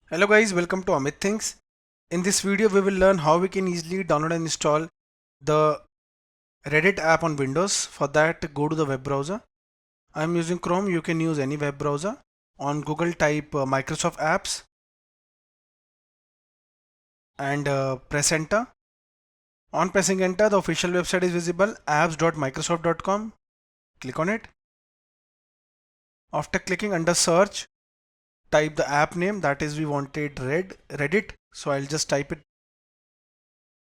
Hello guys, welcome to Amit Things. In this video we will learn how we can easily download and install the Reddit app on Windows. For that, go to the web browser. I am using Chrome, you can use any web browser. On Google type Microsoft Apps and press enter. On pressing enter, the official website is visible, apps.microsoft.com. Click on it. After clicking under search, type the app name, that is we wanted Reddit, so I'll just type it.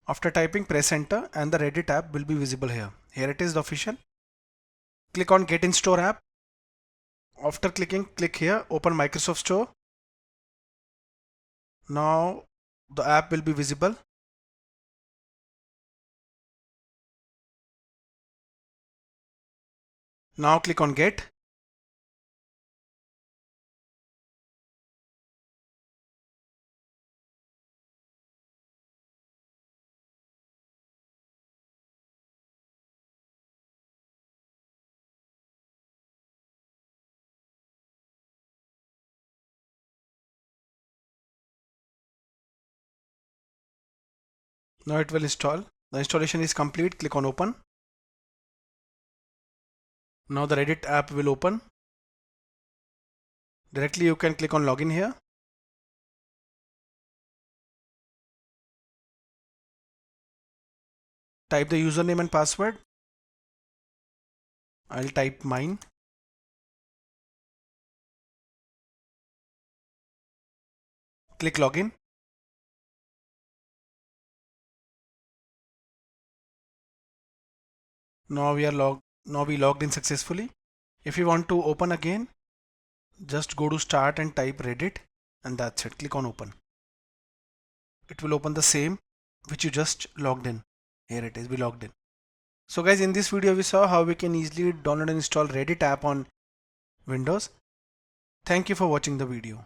After typing, press enter and the Reddit app will be visible here. Here it is, the official. Click on Get in Store app. After clicking, click here, open Microsoft Store. Now the app will be visible. Now click on Get. Now it will install. The installation is complete. Click on Open. Now the Reddit app will open. Directly you can click on Login here. Type the username and password. I'll type mine. Click Login. Now we logged in successfully. If you want to open again, just go to Start and type Reddit, and that's it. Click on Open. It will open the same which you just logged in. Here it is, we logged in. So guys, in this video we saw how we can easily download and install Reddit app on Windows. Thank you for watching the video.